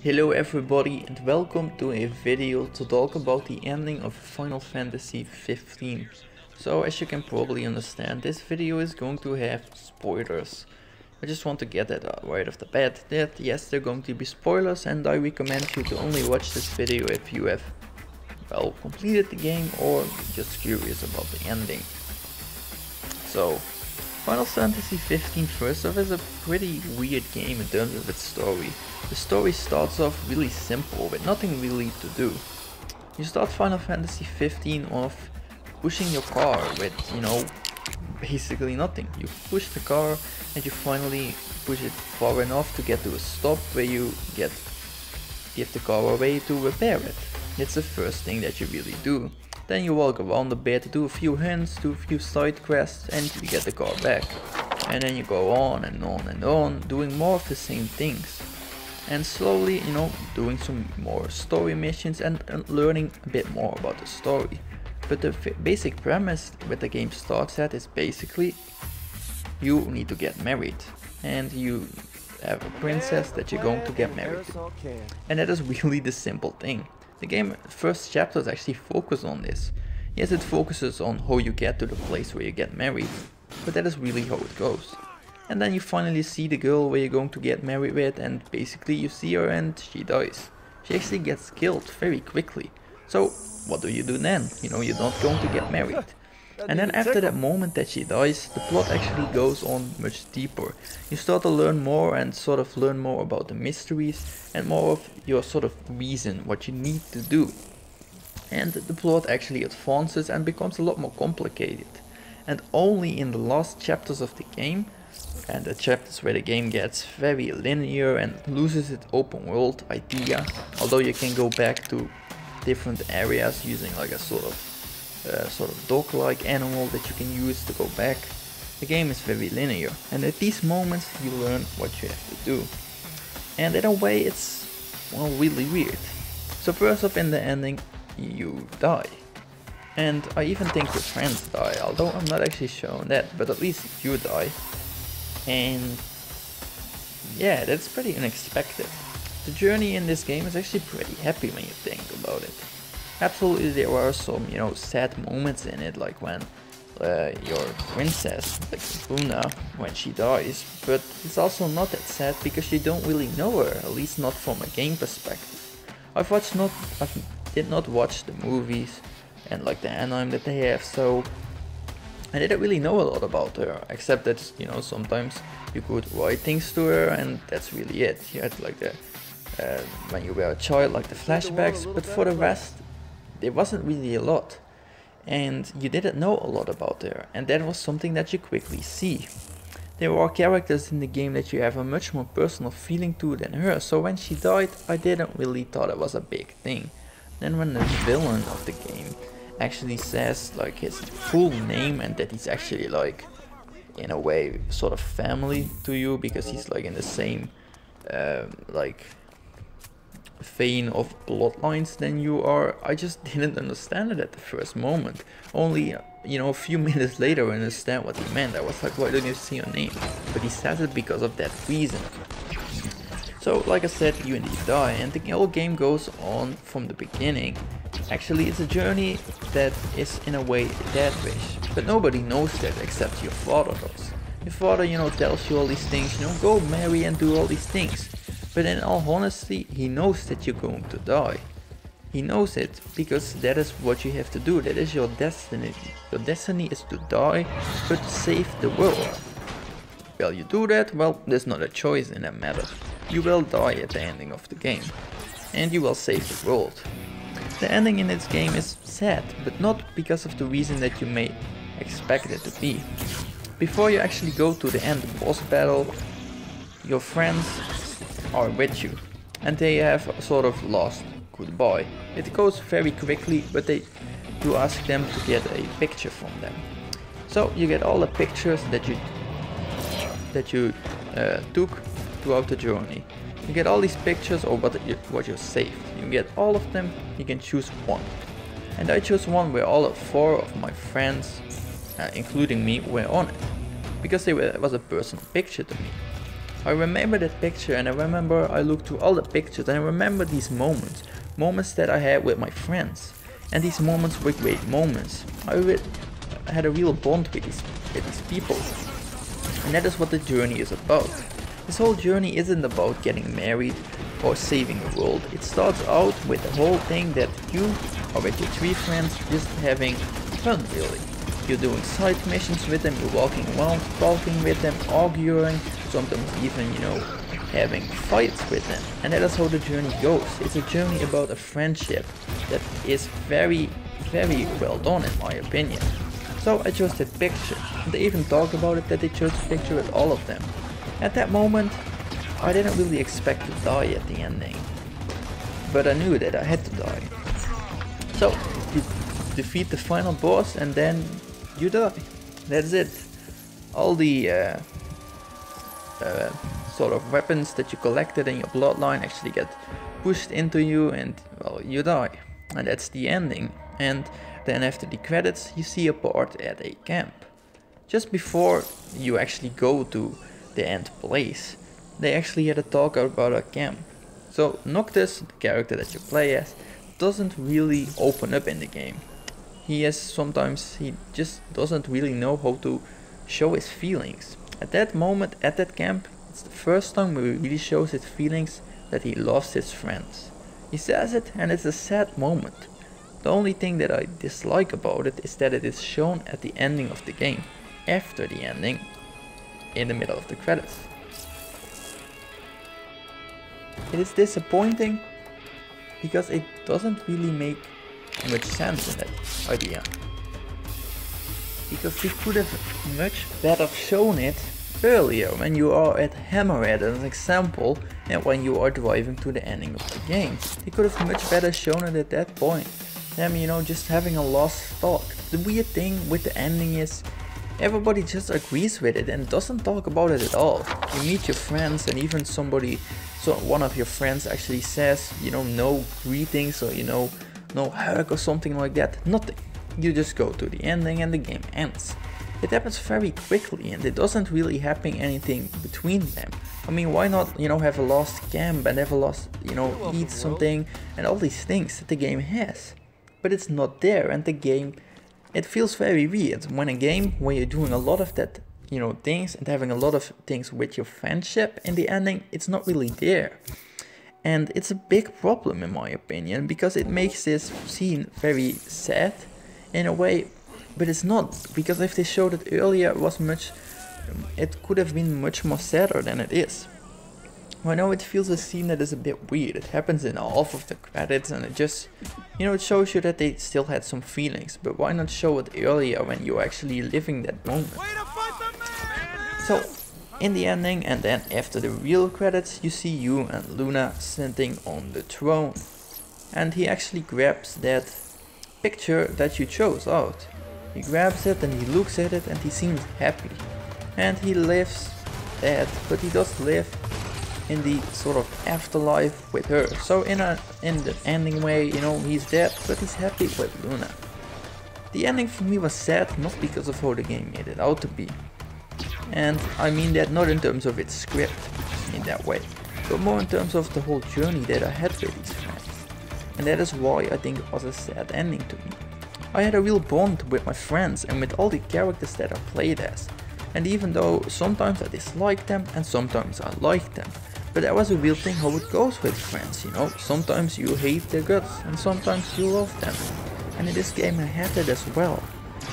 Hello everybody and welcome to a video to talk about the ending of Final Fantasy 15. So as you can probably understand, this video is going to have spoilers. I just want to get that right off the bat that yes, there are going to be spoilers, and I recommend you to only watch this video if you have completed the game or just curious about the ending. So Final Fantasy 15 first off is a pretty weird game in terms of its story. The story starts off really simple with nothing really to do. You start Final Fantasy 15 off pushing your car with, basically nothing. You push the car and you finally push it far enough to get to a stop where you give the car away to repair it. It's the first thing that you really do. Then you walk around a bit, do a few hints, do a few side quests, and you get the car back. And then you go on and on and on, doing more of the same things. And slowly, doing some more story missions and learning a bit more about the story. But the basic premise where the game starts at is basically you need to get married. And you have a princess that you're going to get married to. And that is really the simple thing. The game first chapters actually focus on this. Yes, it focuses on how you get to the place where you get married, but that is really how it goes. And then you finally see the girl where you're going to get married with, and basically you see her and she dies. She actually gets killed very quickly. So what do you do then? You're not going to get married. And then after that moment that she dies, the plot actually goes on much deeper. You start to learn more and sort of learn more about the mysteries and more of your sort of reason, what you need to do. And the plot actually advances and becomes a lot more complicated. And only in the last chapters of the game, and the chapters where the game gets very linear and loses its open world idea, although you can go back to different areas using like a sort of dog-like animal that you can use to go back. The game is very linear, and at these moments you learn what you have to do. And in a way it's, really weird. So first off, in the ending you die. And I even think your friends die, although I'm not actually showing that, but at least you die. And yeah, that's pretty unexpected. The journey in this game is actually pretty happy when you think about it. Absolutely, there are some, sad moments in it, like when your princess, like Luna, when she dies. But it's also not that sad because you don't really know her, at least not from a game perspective. I did not watch the movies and like the anime that they have, so I didn't really know a lot about her, except that sometimes you could write things to her, and that's really it. You had like the when you were a child, like the flashbacks, but for the rest there wasn't really a lot, and you didn't know a lot about her, and that was something that you quickly see. There are characters in the game that you have a much more personal feeling to than her, so when she died I didn't really thought it was a big thing. Then when the villain of the game actually says like his full name, and that he's actually like in a way sort of family to you because he's like in the same vein of bloodlines than you are, I just didn't understand it at the first moment. Only a few minutes later I understand what he meant. I was like, why don't you see your name? But he says it because of that reason. So like I said, you indeed die, and the whole game goes on from the beginning. Actually, it's a journey that is in a way dead wish, but nobody knows that except your father does. Your father, tells you all these things, go marry and do all these things. But in all honesty, he knows that you're going to die. He knows it because that is what you have to do. That is your destiny. Your destiny is to die, but to save the world. Well, you do that, there's not a choice in that matter. You will die at the ending of the game, and you will save the world. The ending in this game is sad, but not because of the reason that you may expect it to be. Before you actually go to the end boss battle, your friends are with you, and they have sort of lost goodbye. It goes very quickly, but you ask them to get a picture from them. So you get all the pictures that you took throughout the journey. You get all these pictures or what you saved. You get all of them, you can choose one. And I chose one where all 4 of my friends, including me, were on it. Because it was a personal picture to me. I remember that picture, and I remember I looked through all the pictures, and I remember these moments that I had with my friends. And these moments were great moments. I had a real bond with these people. And that is what the journey is about. This whole journey isn't about getting married or saving the world. It starts out with the whole thing that you are with your 3 friends just having fun, really. You're doing side missions with them, you're walking around, talking with them, arguing, sometimes even, having fights with them. And that is how the journey goes. It's a journey about a friendship that is very, very well done in my opinion. So I chose that picture. They even talk about it, that they chose the picture with all of them. At that moment, I didn't really expect to die at the ending. But I knew that I had to die. So, you defeat the final boss and then you die. That's it. All the sort of weapons that you collected in your bloodline actually get pushed into you and, well, you die. And that's the ending. And then after the credits you see a part at a camp. Just before you actually go to the end place, they actually had a talk about a camp. So Noctis, the character that you play as, doesn't really open up in the game. He just doesn't really know how to show his feelings. At that moment, at that camp, it's the first time where he really shows his feelings that he loves his friends. He says it and it's a sad moment. The only thing that I dislike about it is that it is shown at the ending of the game, after the ending, in the middle of the credits. It is disappointing because it doesn't really make much sense in that idea. Because they could have much better shown it earlier, when you are at Hammerhead as an example, and when you are driving to the ending of the game. They could have much better shown it at that point. Them, just having a lost thought. The weird thing with the ending is everybody just agrees with it and doesn't talk about it at all. You meet your friends and even one of your friends actually says, no greetings or no hug or something like that. Nothing. You just go to the ending and the game ends. It happens very quickly and it doesn't really happen anything between them. I mean, why not, have a lost camp and have a lost, eat something and all these things that the game has. But it's not there, and the game, it feels very weird when a game where you're doing a lot of that, things and having a lot of things with your friendship in the ending, it's not really there. And it's a big problem in my opinion, because it makes this scene very sad in a way, but it's not, because if they showed it earlier it could have been much more sadder than it is. I know it feels a scene that is a bit weird. It happens in half of the credits and it just, it shows you that they still had some feelings, but why not show it earlier when you're actually living that moment? So, in the ending and then after the real credits, you see you and Luna sitting on the throne. And he actually grabs that picture that you chose out. He grabs it and he looks at it and he seems happy. And he lives that, but he does live in the sort of afterlife with her. So in the ending way, he's dead, but he's happy with Luna. The ending for me was sad, not because of how the game made it out to be. And I mean that not in terms of its script, in that way, but more in terms of the whole journey that I had with these friends. And that is why I think it was a sad ending to me. I had a real bond with my friends and with all the characters that I played as. And even though sometimes I disliked them and sometimes I liked them, but that was a real thing how it goes with friends, Sometimes you hate their guts and sometimes you love them. And in this game I had that as well.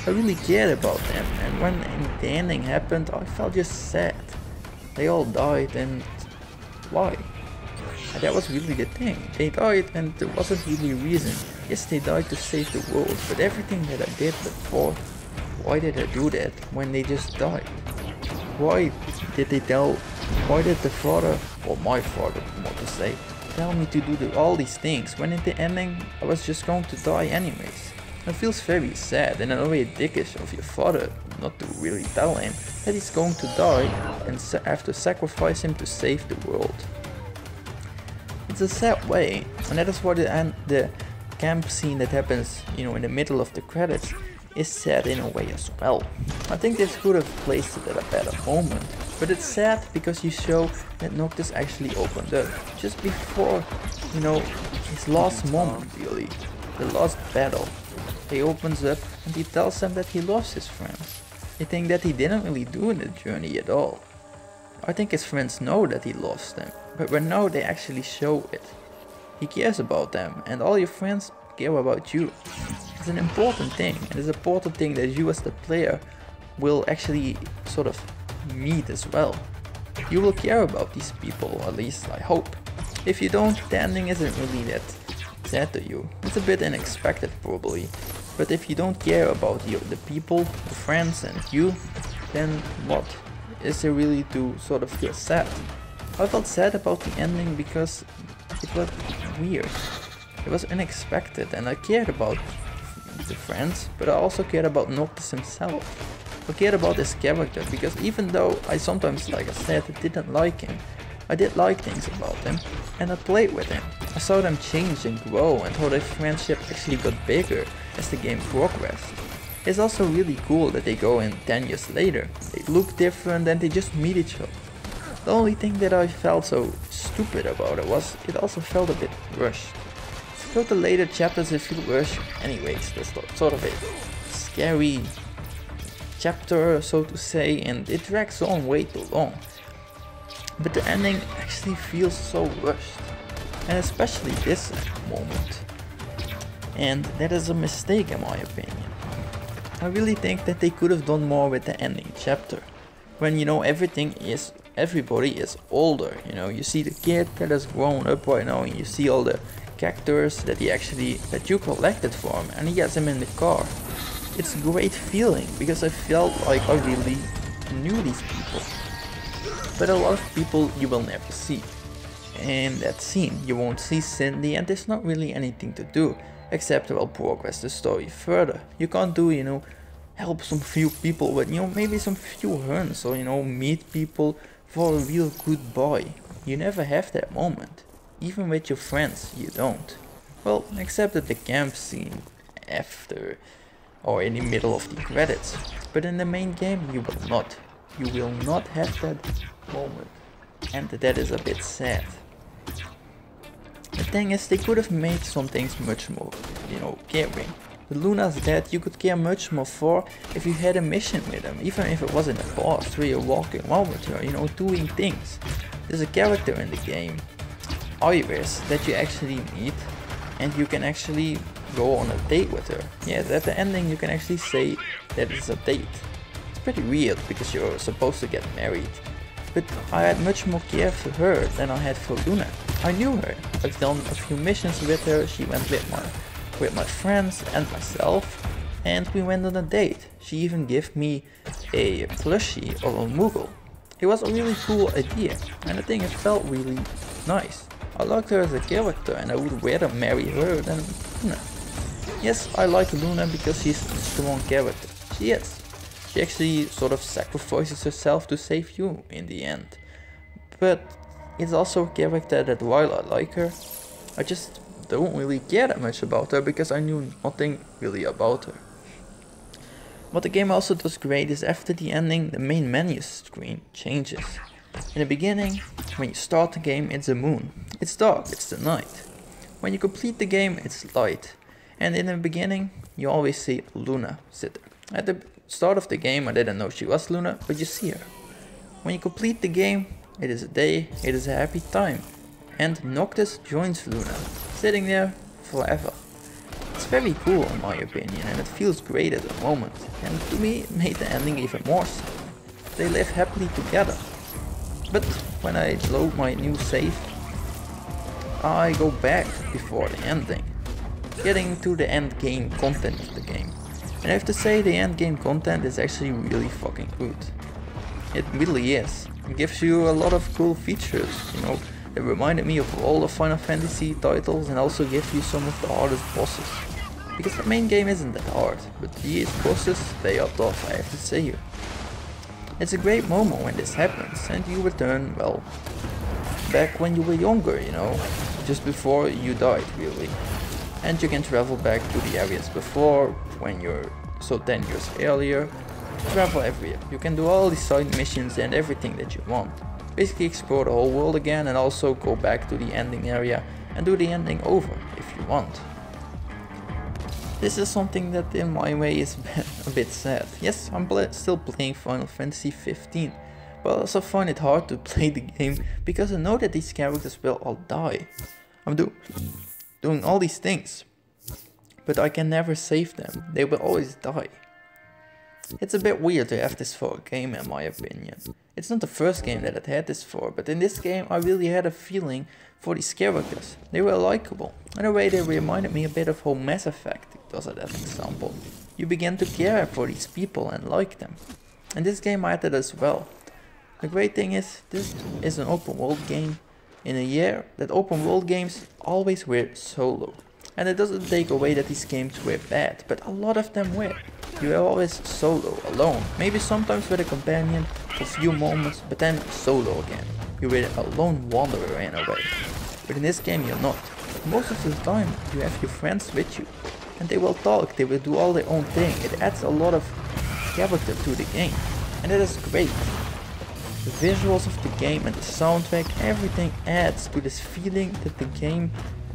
I really cared about them, and when the ending happened I felt just sad. They all died, and why? And that was really the thing. They died and there wasn't really a reason. Yes, they died to save the world, but everything that I did before, why did I do that when they just died? Why did the father, or my father, more to say, tell me to do all these things when in the ending I was just going to die anyways? It feels very sad and in a way dickish of your father not to really tell him that he's going to die and have to sacrifice him to save the world. It's a sad way, and that is why the camp scene that happens, in the middle of the credits is sad in a way as well. I think they could have placed it at a better moment, But it's sad because you show that Noctis actually opened up just before, you know, his last moment really, the last battle. He opens up and he tells them that he loves his friends. They think that he didn't really do the journey at all. I think his friends know that he loves them, but now they actually show it. He cares about them and all your friends care about you. It's an important thing, and it's an important thing that you as the player will actually sort of meet as well. You will care about these people, at least I hope. If you don't, the ending isn't really that sad to you. It's a bit unexpected probably, but if you don't care about the people, the friends and you, then what is there really to sort of feel sad? I felt sad about the ending because it was weird. It was unexpected and I cared about the friends, but I also cared about Noctis himself. I cared about his character because even though I sometimes, like I said, didn't like him, I did like things about him and I played with him. I saw them change and grow and how their friendship actually got bigger as the game progressed. It's also really cool that they go in 10 years later. They look different and they just meet each other. The only thing that I felt so stupid about it was it also felt a bit rushed. So the later chapters it feel rushed anyways, that's sort of a scary chapter, so to say, and it drags on way too long. But the ending actually feels so rushed, and especially this moment. And that is a mistake in my opinion. I really think that they could have done more with the ending chapter. When, you know, everybody is older, you know, you see the kid that has grown up right now and you see all the characters that you collected for him and he gets them in the car. It's a great feeling because I felt like I really knew these people. But a lot of people you will never see. In that scene you won't see Cindy and there's not really anything to do except well progress the story further. You can't do, you know, help some few people with, you know, maybe some few runs or, you know, meet people for a real goodbye. You never have that moment. Even with your friends you don't. Well, except at the camp scene after or in the middle of the credits. But in the main game you will not. You will not have that moment. And that is a bit sad. The thing is, they could have made some things much more, you know, caring. The Luna's dead you could care much more for if you had a mission with him, even if it was in the past where you're walking around with her, you know, doing things. There's a character in the game, Iris, that you actually meet and you can actually go on a date with her. Yes, at the ending you can actually say that it's a date. It's pretty weird because you're supposed to get married. But I had much more care for her than I had for Luna. I knew her. I've done a few missions with her. She went with my friends and myself, and we went on a date. She even gave me a plushie of a Moogle. It was a really cool idea, and I think it felt really nice. I liked her as a character, and I would rather marry her than Luna. Yes, I like Luna because she's a strong character. She is. She actually sort of sacrifices herself to save you in the end. But it's also a character that while I like her, I just don't really care that much about her because I knew nothing really about her. What the game also does great is after the ending the main menu screen changes. In the beginning, when you start the game it's the moon. It's dark, it's the night. When you complete the game it's light. And in the beginning you always see Luna sit there. At the start of the game I didn't know she was Luna, but you see her. When you complete the game, it is a day, it is a happy time. And Noctis joins Luna, sitting there forever. It's very cool in my opinion and it feels great at the moment. And to me it made the ending even more so. They live happily together. But when I load my new save, I go back before the ending, getting to the end game content of the game. And I have to say the end game content is actually really fucking good. It really is. It gives you a lot of cool features, you know. It reminded me of all the Final Fantasy titles and also gives you some of the hardest bosses. Because the main game isn't that hard, but these bosses, they are tough, I have to say you. It's a great moment when this happens and you return, well, back when you were younger, you know, just before you died really. And you can travel back to the areas before, when you're so 10 years earlier, travel everywhere. You can do all the side missions and everything that you want. Basically explore the whole world again and also go back to the ending area and do the ending over if you want. This is something that in my way is a bit sad. Yes, I'm still playing Final Fantasy 15, but I also find it hard to play the game because I know that these characters will all die. I'm doing all these things, but I can never save them. They will always die. It's a bit weird to have this for a game in my opinion. It's not the first game that I had this for, but in this game I really had a feeling for these characters. They were likable. In a way they reminded me a bit of how Mass Effect does it as an example. You begin to care for these people and like them. In this game I had that as well. The great thing is, this is an open world game in a year that open world games always were solo. And it doesn't take away that these games were bad, but a lot of them were. You were always solo, alone, maybe sometimes with a companion for a few moments, but then solo again. You were a lone wanderer in a way. But in this game you're not. Most of the time you have your friends with you. And they will talk, they will do all their own thing. It adds a lot of character to the game. And that is great. The visuals of the game and the soundtrack, everything adds to this feeling that the game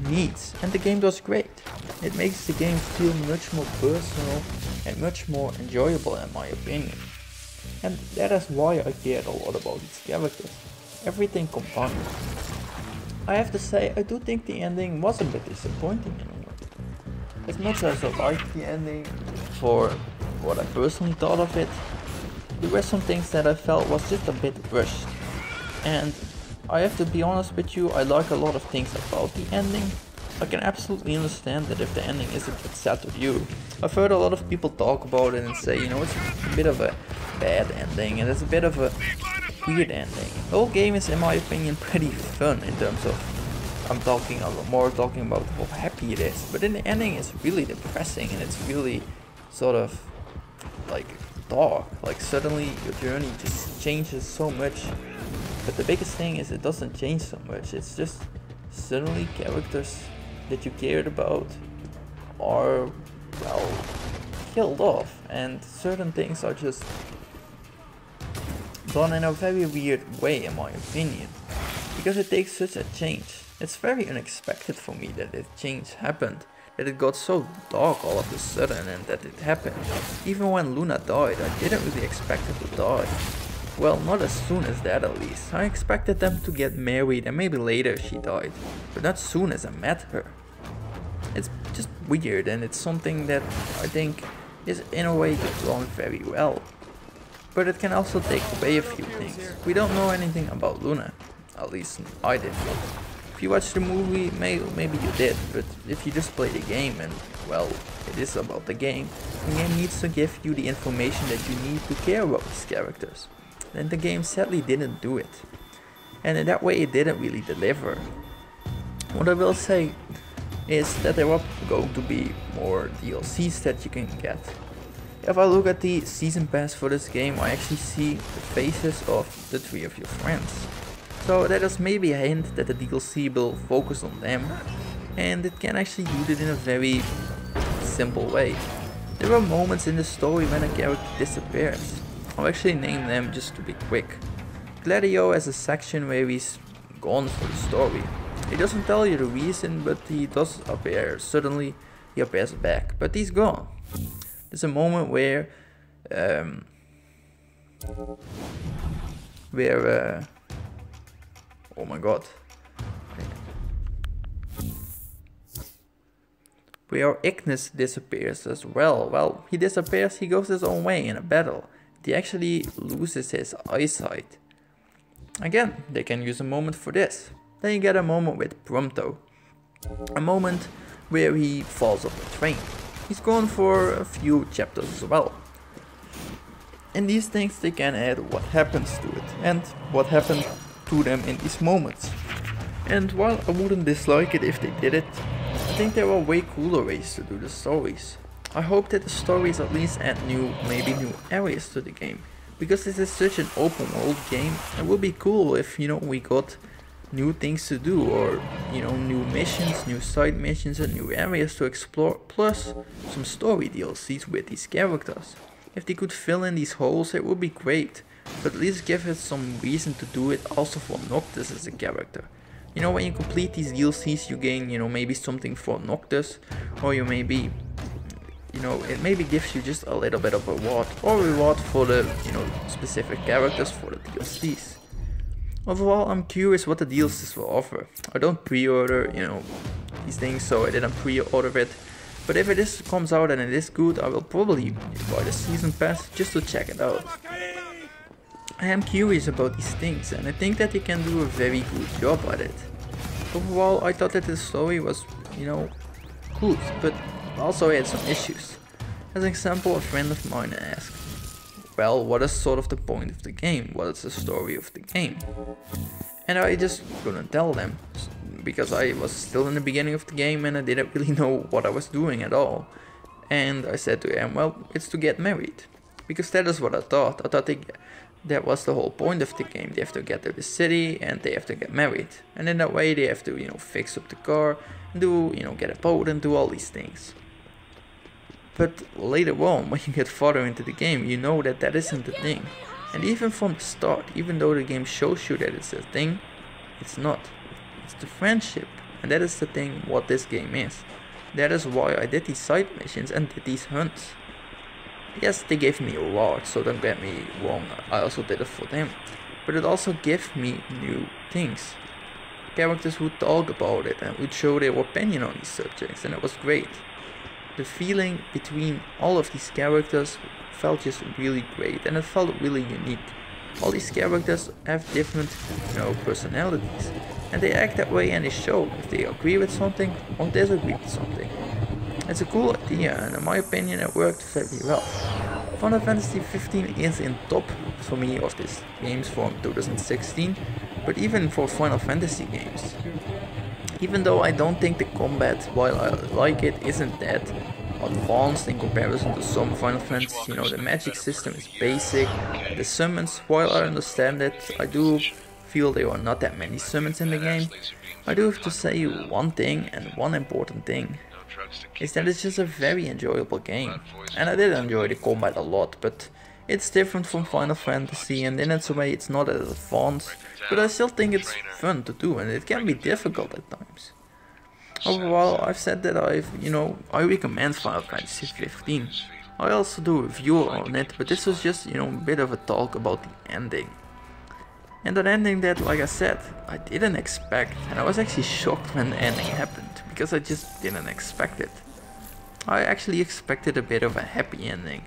needs. And the game does great. It makes the game feel much more personal and much more enjoyable in my opinion. And that is why I cared a lot about these characters. Everything combined. I have to say, I do think the ending was a bit disappointing in a way. As much as I liked the ending for what I personally thought of it, there were some things that I felt was just a bit rushed. And I have to be honest with you, I like a lot of things about the ending. I can absolutely understand that if the ending isn't set with you. I've heard a lot of people talk about it and say, you know, it's a bit of a bad ending and it's a bit of a weird ending. The whole game is in my opinion pretty fun in terms of, I'm talking a lot more talking about how happy it is. But then the ending is really depressing and it's really sort of like dark. Like suddenly your journey just changes so much. But the biggest thing is it doesn't change so much. It's just suddenly characters that you cared about are, well, killed off. And certain things are just done in a very weird way in my opinion. Because it takes such a change. It's very unexpected for me that this change happened. That it got so dark all of a sudden and that it happened. Even when Luna died, I didn't really expect her to die. Well, not as soon as that at least. I expected them to get married and maybe later she died. But not soon as I met her. It's just weird and it's something that I think is in a way done very well. But it can also take away a few things. We don't know anything about Luna. At least I did not. If you watch the movie, maybe you did. But if you just play the game and, well, it is about the game needs to give you the information that you need to care about these characters. And the game sadly didn't do it. And in that way it didn't really deliver. What I will say is that there are going to be more DLCs that you can get. If I look at the season pass for this game, I actually see the faces of the 3 of your friends. So that is maybe a hint that the DLC will focus on them. And it can actually do it in a very simple way. There are moments in the story when a character disappears. I'll actually name them just to be quick. Gladio has a section where he's gone for the story. He doesn't tell you the reason, but he does appear. Suddenly he appears back, but he's gone. There's a moment where oh my god. Where Ignis disappears as well. Well, he disappears, he goes his own way in a battle. He actually loses his eyesight. Again, they can use a moment for this. Then you get a moment with Prompto. A moment where he falls off the train. He's gone for a few chapters as well. And these things, they can add what happens to it and what happened to them in these moments. And while I wouldn't dislike it if they did it, I think there are way cooler ways to do the stories. I hope that the stories at least add maybe new areas to the game. Because this is such an open world game, it would be cool if, you know, we got new things to do or, you know, new missions, new side missions and new areas to explore, plus some story DLCs with these characters. If they could fill in these holes, it would be great, but at least give it some reason to do it also for Noctis as a character. You know, when you complete these DLCs you gain, you know, maybe something for Noctis, or you maybe, you know, it maybe gives you just a little bit of reward, or reward for the, you know, specific characters for the DLCs. Overall, I'm curious what the DLCs will offer. I don't pre-order, you know, these things, so I didn't pre-order it. But if it comes out and it is good, I will probably buy the season pass just to check it out. I am curious about these things, and I think that they can do a very good job at it. Overall, I thought that the story was, you know, good, but also had some issues. As an example, a friend of mine asked, well, what is sort of the point of the game? What is the story of the game? And I just couldn't tell them, because I was still in the beginning of the game and I didn't really know what I was doing at all. And I said to him, well, it's to get married. Because that is what I thought. I thought that was the whole point of the game. They have to get to the city and they have to get married. And in that way they have to, you know, fix up the car, do, you know, get a boat and do all these things. But later on, when you get farther into the game, you know that that isn't the thing. And even from the start, even though the game shows you that it's a thing, it's not. It's the friendship. And that is the thing what this game is. That is why I did these side missions and did these hunts. Yes, they gave me rewards, so don't get me wrong, I also did it for them. But it also gave me new things. Characters would talk about it and would show their opinion on these subjects, and it was great. The feeling between all of these characters felt just really great, and it felt really unique. All these characters have different, you know, personalities, and they act that way and they show if they agree with something or disagree with something. It's a cool idea, and in my opinion it worked very well. Final Fantasy 15 is in top for me of these games from 2016, but even for Final Fantasy games. Even though I don't think the combat, while I like it, isn't that advanced in comparison to some Final Fantasy, you know, the magic system is basic. The summons, while I understand it, I do feel there are not that many summons in the game. I do have to say one thing, and one important thing, is that it's just a very enjoyable game. And I did enjoy the combat a lot, but it's different from Final Fantasy, and in its way it's not as advanced, but I still think it's fun to do, and it can be difficult at times. Overall, I've said that I recommend Final Fantasy 15. I also do a review on it, but this was just, a bit of a talk about the ending. And an ending that, like I said, I didn't expect, and I was actually shocked when the ending happened, because I just didn't expect it. I actually expected a bit of a happy ending,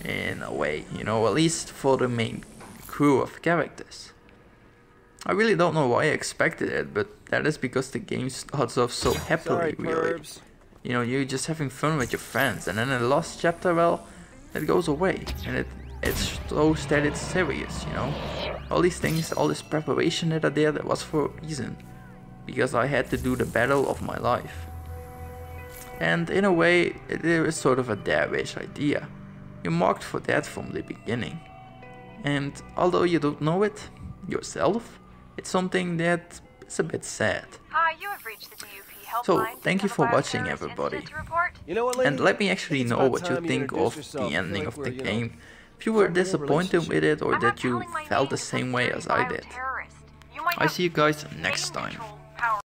in a way, at least for the main crew of characters. I really don't know why I expected it, but that is because the game starts off so happily, really. You're just having fun with your friends, and then in the last chapter, well, it goes away, and it shows that it's serious, All these things, all this preparation that I did, that was for a reason. Because I had to do the battle of my life. And in a way, it is sort of a dare-ish idea. You marked for that from the beginning. And although you don't know it yourself, it's something that is a bit sad. Hi, you have reached the DUP helpline. So, thank you for watching, everybody. And let me actually know what you think of the ending of the game. If you were disappointed with it, or that you felt the same way as I did. I see you guys next time.